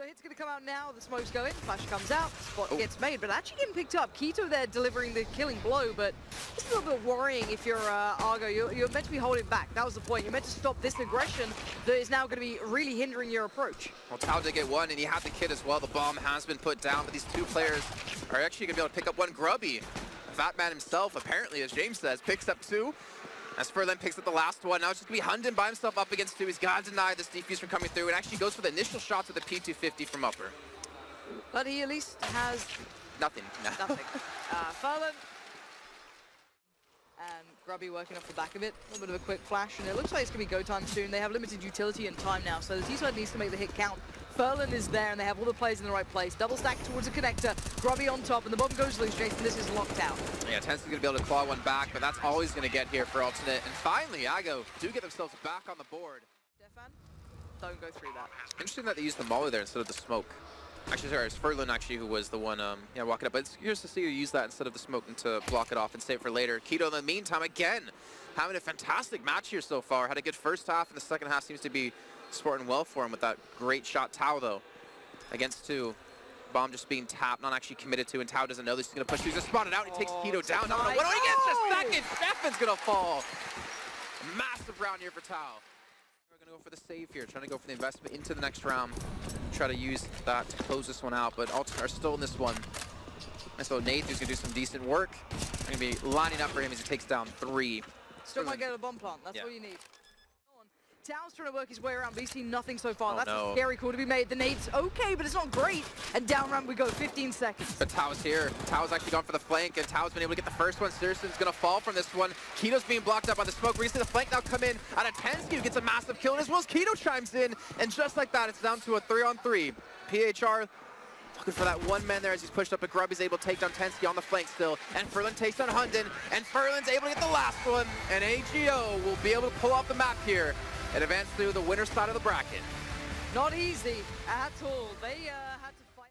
So hit's going to come out now, the smoke's going, flash comes out, spot gets made, but actually getting picked up. Keto there delivering the killing blow, but it's a little bit worrying if you're Argo. You're meant to be holding back. That was the point. You're meant to stop this aggression that is now going to be really hindering your approach. Well, Toao did get one, and he had the kid as well. The bomb has been put down, but these two players are actually going to be able to pick up one. Gruby, Fat Man himself, apparently, as James says, picks up two. As Furlan picks up the last one, now it's just going to be Hunden by himself up against two. He's got to deny this defuse from coming through, and actually goes for the initial shots with the P250 from upper. But he at least has... Nothing. Nothing. Furlan and Grubby working off the back of it. A little bit of a quick flash, and it looks like it's going to be go time soon. They have limited utility and time now, so the T-side needs to make the hit count. Furlan is there, and they have all the players in the right place. Double stack towards the connector. Grubby on top, and the bomb goes loose, Jason. This is locked out. Yeah, Tenson's going to be able to claw one back, but that's all he's going to get here for alternate. And finally, Ago do get themselves back on the board. Stefan, don't go through that. Interesting that they used the molly there instead of the smoke. Actually, sorry, it's Furlan actually who was the one walking up. But it's curious to see you use that instead of the smoke and to block it off and save it for later. Keto, in the meantime, again, having a fantastic match here so far. Had a good first half, and the second half seems to be sporting well for him with that great shot. Toao, though, against two. Bomb just being tapped, not actually committed to, and Toao doesn't know this. He's going to push. He's going to spot it out. He takes Keto down. No, what do he get? Just second. Stefan's going to fall. A massive round here for Toao. We're going to go for the save here, trying to go for the investment into the next round. Try to use that to close this one out, but Alternate are still in this one. And so Nath is going to do some decent work. Going to be lining up for him as he takes down three. Still might get a bomb plant. That's what you need. Tao's trying to work his way around, but he's seen nothing so far. That's a scary call to be made. The nade's okay, but it's not great. And down ramp we go, 15 seconds. But Tao's here. Tao's actually gone for the flank, and Tao's been able to get the first one. Searson's going to fall from this one. Keto's being blocked up by the smoke. We're going to see the flank now come in. Out of 10, Keto gets a massive kill, and as well as Keto chimes in. And just like that, it's down to a 3-on-3. PHR looking for that one man there as he's pushed up, but Grubby's able to take down Tensky on the flank still. And Furlan takes down Hunden, and Furlan's able to get the last one. And AGO will be able to pull off the map here and advance through the winner's side of the bracket. Not easy at all. They had to fight.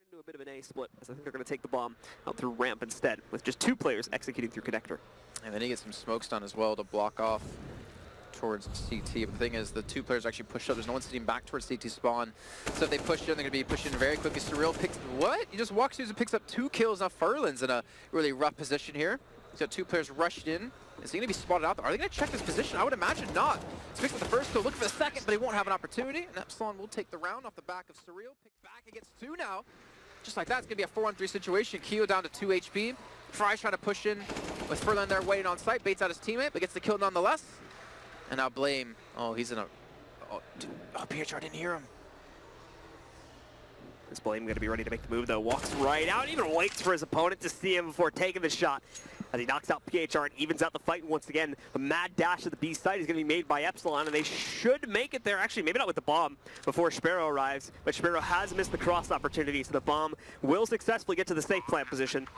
Into a bit of an A split, as I think they're going to take the bomb out through ramp instead, with just two players executing through connector. And then he gets some smokes done as well to block off towards CT. But the thing is, the two players actually pushed up. There's no one sitting back towards CT spawn. So if they push in, they're going to be pushing very quickly. Surreal picks, what? He just walks through and picks up 2 kills. Now Furlan's in a really rough position here. He's got 2 players rushed in. Is he going to be spotted out there? Are they going to check this position? I would imagine not. He's picked up the first kill, looking for the second, but he won't have an opportunity. And Epsilon will take the round off the back of Surreal. Picked back against 2 now. Just like that, it's going to be a 4-on-3 situation. Keo down to 2 HP. Fry's trying to push in with Furlan there waiting on site. Baits out his teammate, but gets the kill nonetheless. And now Blame. Oh, he's in a... Oh, PHR didn't hear him. Is Blame going to be ready to make the move, though? Walks right out, even waits for his opponent to see him before taking the shot. As he knocks out PHR and evens out the fight once again. A mad dash to the B site is going to be made by Epsilon, and they should make it there. Actually, maybe not with the bomb before Sparrow arrives, but Sparrow has missed the cross opportunity, so the bomb will successfully get to the safe plant position.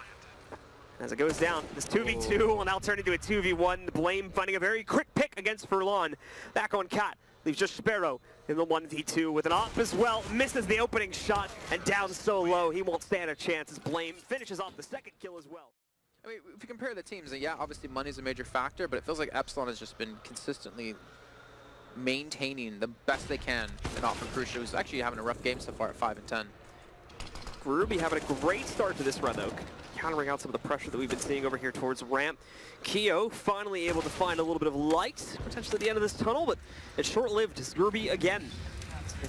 As it goes down, this 2v2 will now turn into a 2v1. Blame finding a very quick pick against Furlan. Back on Cat. Leaves just Sparrow in the 1v2 with an op as well. Misses the opening shot and down so low he won't stand a chance as Blame finishes off the second kill as well. I mean, if you compare the teams, yeah, obviously money's a major factor, but it feels like Epsilon has just been consistently maintaining the best they can and offer Crucial, who's actually having a rough game so far at 5-10. Gruby having a great start to this run, though, countering out some of the pressure that we've been seeing over here towards ramp. Keo finally able to find a little bit of light, potentially at the end of this tunnel, but it's short-lived as Gruby again.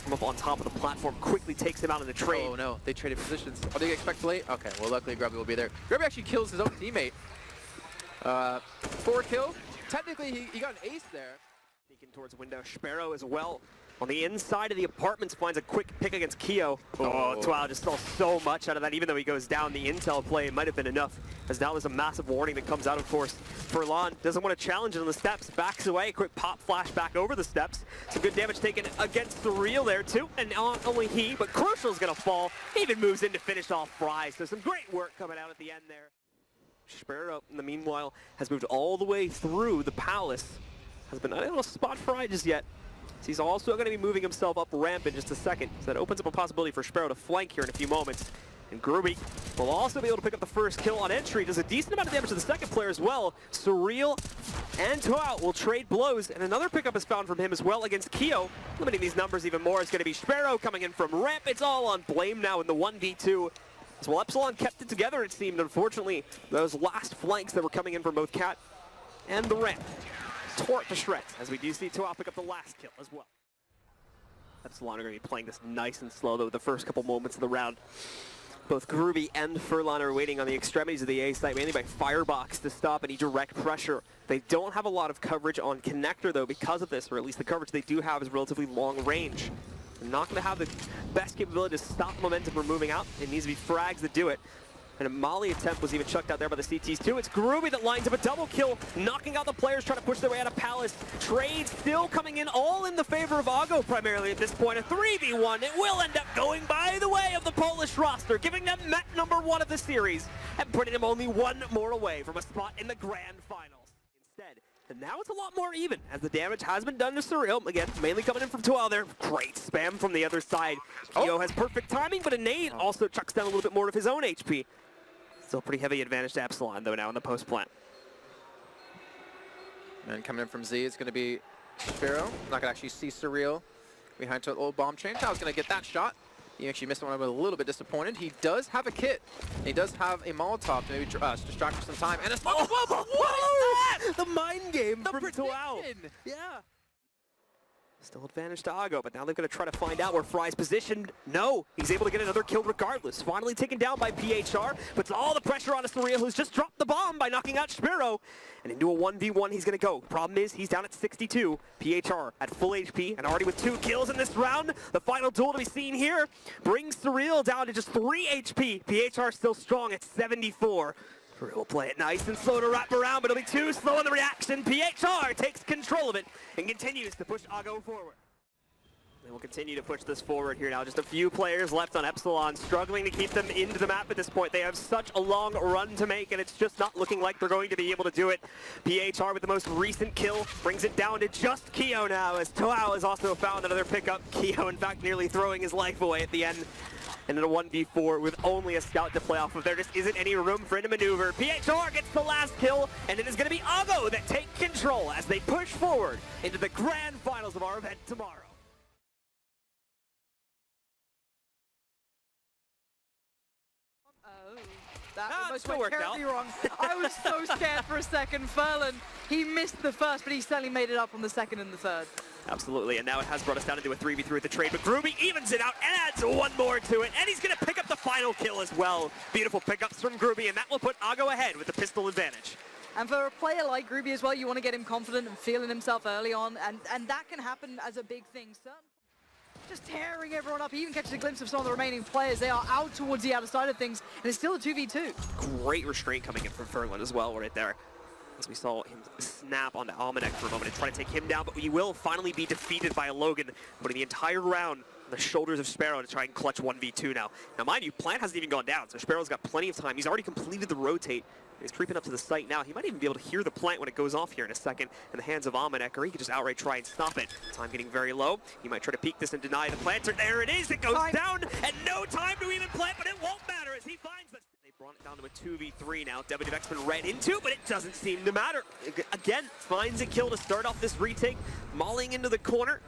Him up on top of the platform, quickly takes him out of the trade. Oh no, they traded positions. Oh, do you expect late? Okay, well luckily Grubby will be there. Grubby actually kills his own teammate. 4 kill. Technically he got an ace there. Sneaking towards window. Sparrow as well. On the inside of the apartments finds a quick pick against Keo. Oh, Toao just saw so much out of that. Even though he goes down, the intel play might have been enough. As now there's a massive warning that comes out, of course. Furlan doesn't want to challenge it on the steps. Backs away. Quick pop flash back over the steps. Some good damage taken against the Surreal there too. And not only he, but Crucial's going to fall. He even moves in to finish off Fry. So some great work coming out at the end there. Sparrow, in the meanwhile, has moved all the way through the palace. Has been unable to spot Fry just yet. He's also going to be moving himself up ramp in just a second. So that opens up a possibility for Sparrow to flank here in a few moments. And Gruby will also be able to pick up the first kill on entry. Does a decent amount of damage to the second player as well. Surreal and Toao will trade blows, and another pickup is found from him as well against Keo. Limiting these numbers even more is going to be Sparrow coming in from ramp. It's all on Blame now in the 1v2. As well, Epsilon kept it together, it seemed. Unfortunately, those last flanks that were coming in from both Cat and the ramp tore it to shreds, as we do see Toao pick up the last kill as well. Epsilon are going to be playing this nice and slow, though, the first couple moments of the round. Both Gruby and Furlan are waiting on the extremities of the A site, mainly by Firebox to stop any direct pressure. They don't have a lot of coverage on Connector, though, because of this, or at least the coverage they do have is relatively long range. They're not going to have the best capability to stop momentum from moving out. It needs to be frags that do it. And a Molly attempt was even chucked out there by the CTs too. It's Gruby that lines up a double kill, knocking out the players trying to push their way out of Palace. Trade still coming in, all in the favor of Ago primarily at this point. A 3v1. It will end up going by the way of the Polish roster, giving them Met #1 of the series and putting them only one more away from a spot in the grand finals. Instead, and now it's a lot more even, as the damage has been done to Surreal. Again, mainly coming in from Toao there. Great spam from the other side. Keo has perfect timing, but a nade also chucks down a little bit more of his own HP. Still pretty heavy advantage to Epsilon, though, now in the post plant. And coming in from Z, it's going to be Sparrow. Not going to actually see Surreal behind to an old bomb chain. Tao's going to get that shot. He actually missed one. I'm a little bit disappointed. He does have a kit. He does have a Molotov to maybe distract for some time. And a smoke as well, but what is that? The mind game The from Toao. prediction. Yeah. Still advantage to Ago, but now they're going to try to find out where Fry's positioned. No, he's able to get another kill regardless. Finally taken down by PHR, puts all the pressure on Surreal, who's just dropped the bomb by knocking out Sparrow. And into a 1v1 he's going to go. Problem is, he's down at 62. PHR at full HP, and already with 2 kills in this round. The final duel to be seen here brings Surreal down to just 3 HP. PHR still strong at 74. Will play it nice and slow to wrap around, but it'll be too slow in the reaction. PHR takes control of it and continues to push Ago forward. They will continue to push this forward here now. Just a few players left on Epsilon, struggling to keep them into the map at this point. They have such a long run to make, and it's just not looking like they're going to be able to do it. PHR with the most recent kill brings it down to just Keo now, as Toao has also found another pickup. Keo, in fact, nearly throwing his life away at the end. And in a 1v4 with only a scout to play off of, there just isn't any room for him to maneuver. PHR gets the last kill, and it is going to be Ago that take control as they push forward into the grand finals of our event tomorrow. Oh, that almost still went worked out. terribly wrong. I was so scared for a second. Furlan, he missed the first, but he certainly made it up on the second and the third. Absolutely, and now it has brought us down into a 3v3 with the trade, but Gruby evens it out and adds one more to it, and he's going to pick up the final kill as well. Beautiful pickups from Gruby, and that will put Ago ahead with the pistol advantage. And for a player like Gruby as well, you want to get him confident and feeling himself early on, and that can happen as a big thing. Just tearing everyone up. He even catches a glimpse of some of the remaining players. They are out towards the outer side of things, and it's still a 2v2. Great restraint coming in from Furlan as well right there. As we saw him snap onto Almanac for a moment and try to take him down, but he will finally be defeated by a Logan, putting the entire round on the shoulders of Sparrow to try and clutch 1v2 now. Now, mind you, Plant hasn't even gone down, so Sparrow's got plenty of time. He's already completed the rotate. He's creeping up to the site now. He might even be able to hear the plant when it goes off here in a second in the hands of Almanac, or he could just outright try and stop it. Time getting very low. He might try to peek this and deny the planter. There it is. It goes down, and no time to even plant, but it won't matter as he finds the... They brought it down to a 2v3 now. WDFX been read into, but it doesn't seem to matter. Again, finds a kill to start off this retake, mauling into the corner.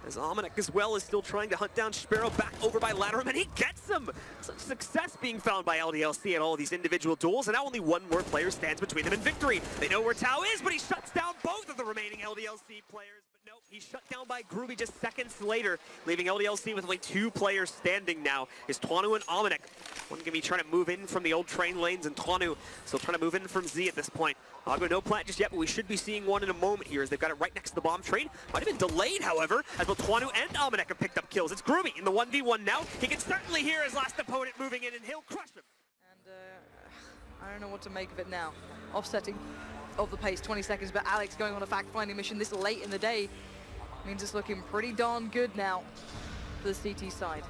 As Almanac as well is still trying to hunt down Sparrow back over by Latimer, and he gets him! Such success being found by LDLC in all of these individual duels, and now only one more player stands between them and victory. They know where Toao is, but he shuts down both of the remaining LDLC players. But no, he's shut down by Gruby just seconds later, leaving LDLC with only 2 players standing now. Is Twanu and Almanac. One gonna be trying to move in from the old train lanes, and Twanu still trying to move in from Z at this point. Ago no plant just yet, but we should be seeing one in a moment here as they've got it right next to the bomb train. Might have been delayed, however, as both Twanu and Almanac have picked up kills. It's Gruby in the 1v1 now. He can certainly hear his last opponent moving in, and he'll crush him. And I don't know what to make of it now. Offsetting of the pace, 20 seconds, but Alex going on a fact-finding mission this late in the day means it's looking pretty darn good now for the CT side.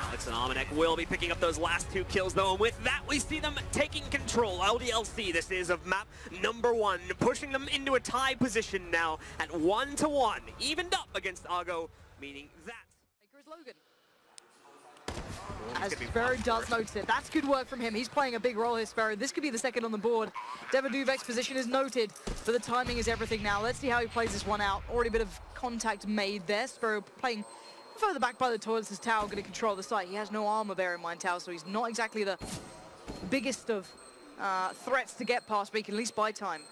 Alex and Almanac will be picking up those last 2 kills, though, and with that, we see them taking control. LDLC, this is of map #1, pushing them into a tie position now at 1-1, evened up against Ago, meaning that. Maker is Logan. As Sparrow does notice it. That's good work from him. He's playing a big role here, Sparrow. This could be the second on the board. Devaduvek's position is noted, but the timing is everything now. Let's see how he plays this one out. Already a bit of contact made there. Sparrow playing further back by the toilets as Toao going to control the site. He has no armor, bear in mind, Toao, so he's not exactly the biggest of threats to get past, but he can at least buy time.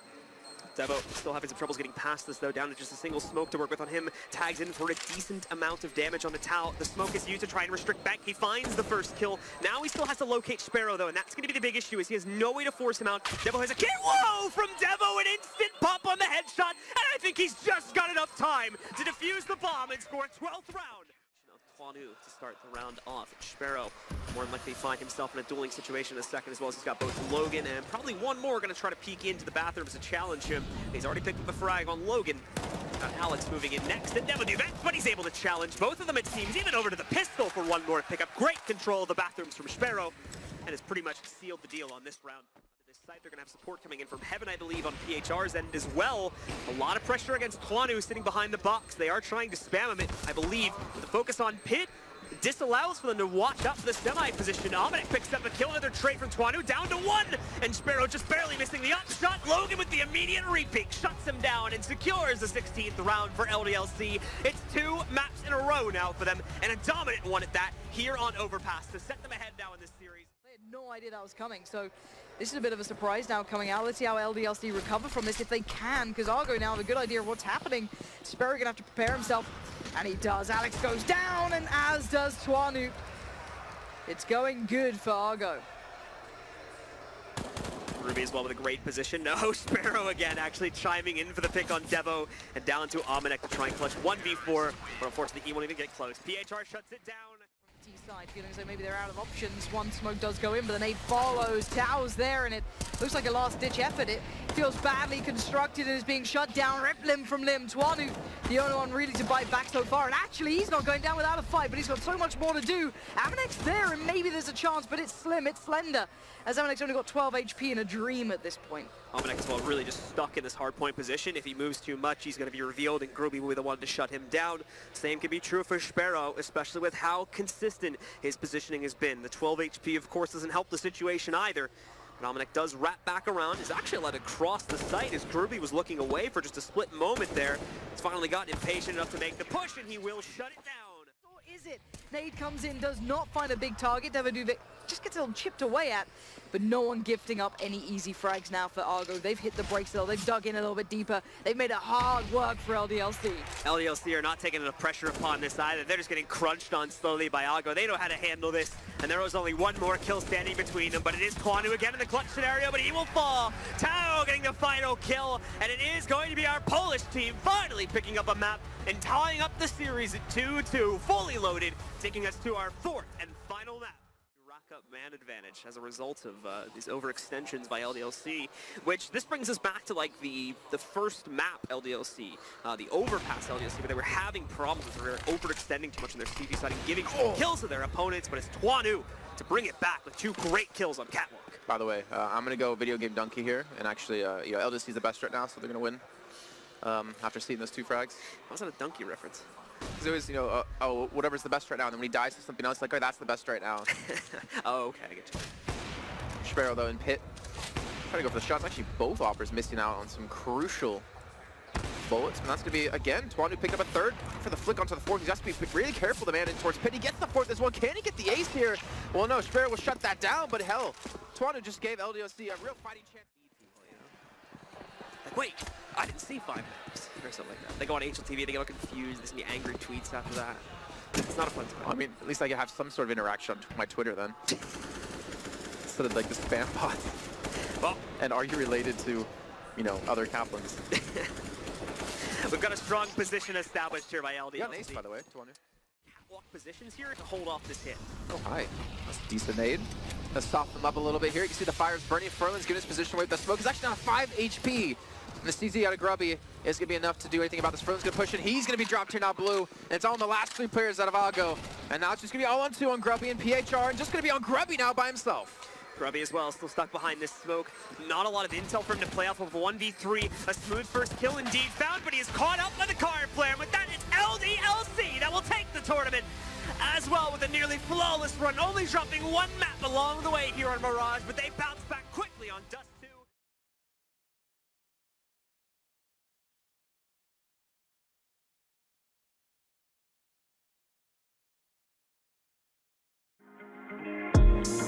Devo still having some troubles getting past this, though, down to just a single smoke to work with on him. Tags in for a decent amount of damage on the Toao. The smoke is used to try and restrict back. He finds the first kill. Now he still has to locate Sparrow, though, and that's going to be the big issue, is he has no way to force him out. Devo has a kill. Whoa! From Devo, an instant pop on the headshot, and I think he's just got enough time to defuse the bomb and score a 12th round. Toao to start the round off. Sparrow more than likely find himself in a dueling situation in a second, as well as he's got both Logan and probably one more going to try to peek into the bathrooms to challenge him. He's already picked up a frag on Logan. Got Alex moving in next at MatheoTheGaming, but he's able to challenge both of them, it seems, even over to the pistol for one more pickup. Great control of the bathrooms from Sparrow, and has pretty much sealed the deal on this round. Site. They're going to have support coming in from Heaven, I believe, on PHR's end as well. A lot of pressure against Toao sitting behind the box. They are trying to spam him, I believe. The focus on Pit disallows for them to watch up the semi position. Omnic picks up a kill, another trade from Toao, down to 1, and Sparrow just barely missing the upshot. Logan with the immediate repick shuts him down and secures the 16th round for LDLC. It's 2 maps in a row now for them, and a dominant one at that here on Overpass to set them ahead now in this series. They had no idea that was coming, so this is a bit of a surprise now coming out. Let's see how LDLC recover from this if they can, because Argo now have a good idea of what's happening. Sparrow gonna have to prepare himself, and he does. Alex goes down, and as does Toao. It's going good for Argo. Gruby as well with a great position. No, Sparrow again actually chiming in for the pick on Devo, and down to Omnic to try and clutch 1v4, but unfortunately he won't even get close. PHR shuts it down. Side feeling as though maybe they're out of options. One smoke does go in, but the nade follows. Tao's there, and it looks like a last-ditch effort. It feels badly constructed and is being shut down. Rip limb from limb. Toao, the only one really to bite back so far, and actually he's not going down without a fight, but he's got so much more to do. Aminek's there, and maybe there's a chance, but it's slim, it's slender, as Aminek's only got 12 HP in a dream at this point. Omnic as well really just stuck in this hard point position. If he moves too much, he's going to be revealed, and Gruby will be the one to shut him down. Same can be true for Sparrow, especially with how consistent his positioning has been. The 12 HP, of course, doesn't help the situation either. But Omnic does wrap back around. He's actually allowed to cross the site as Gruby was looking away for just a split moment there. He's finally gotten impatient enough to make the push, and he will shut it down. Or is it? Nade comes in, does not find a big target. Devaduvek just gets a little chipped away at, but no one gifting up any easy frags now for Argo. They've hit the brakes though. They've dug in a little bit deeper. They've made it hard work for LDLC. LDLC are not taking enough pressure upon this either. They're just getting crunched on slowly by Argo. They know how to handle this, and there was only one more kill standing between them, but it is Toao again in the clutch scenario, but he will fall. Toao getting the final kill, and it is going to be our Polish team finally picking up a map and tying up the series at 2-2, fully loaded, taking us to our 4th and final map. Rack up man advantage as a result of these overextensions by LDLC, which this brings us back to like the first map LDLC, the Overpass LDLC, where they were having problems with they were overextending too much on their CV side and giving kills to their opponents, but it's Toao to bring it back with 2 great kills on Catwalk. By the way, I'm going to go video game donkey here, and actually, you know, LDLC is the best right now, so they're going to win after seeing those 2 frags. How's that a donkey reference? Because it was, you know, oh, whatever's the best right now, and then when he dies to something else, like, oh, that's the best right now. Oh, okay, I get you. Sparrow, though, in pit. Trying to go for the shots. Actually, both Oppers missing out on some crucial bullets. And that's going to be, again, Toao picked up a 3rd for the flick onto the 4th. He has to be really careful to man in towards pit. He gets the 4th as well. Can he get the ace here? Well, no, Sparrow will shut that down, but hell, Toao just gave LDLC a real fighting chance. Like, wait, I didn't see 5 maps, or something like that. They go on HLTV, they get all confused, there's any angry tweets after that. It's not a fun time. Well, I mean, at least I can have some sort of interaction on my Twitter then. Instead of like the spam bot. Well, and are you related to, you know, other Kaplans? We've got a strong position established here by LDLC. You got an ace, by the way, Toao. Catwalk positions here to hold off this hit. Oh, hi. That's a decent nade. Let's soften them up a little bit here. You can see the fire's burning. Furlan's getting his position away. The smoke is actually now 5 HP. And the CZ out of Gruby is going to be enough to do anything about this. Furlan's going to push it. He's going to be dropped here now, blue. And it's all on the last 3 players out of Argo. And now it's just going to be all on 2 on Gruby and PHR. And just going to be on Gruby now by himself. Gruby as well, still stuck behind this smoke. Not a lot of intel for him to play off of a 1v3. A smooth first kill indeed found, but he is caught up by the card flare. And with that, it's LDLC that will take the tournament. as well with a nearly flawless run, only dropping one map along the way here on Mirage, but they bounce back quickly on Dust 2.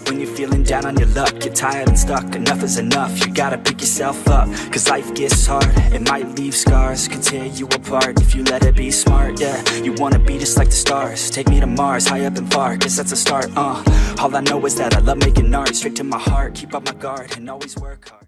When you're feeling down on your luck, you're tired and stuck, enough is enough. You gotta pick yourself up, cause life gets hard. It might leave scars, could tear you apart if you let it be smart, yeah. You wanna be just like the stars, take me to Mars, high up and far, guess that's a start, All I know is that I love making art, straight to my heart, keep up my guard and always work hard.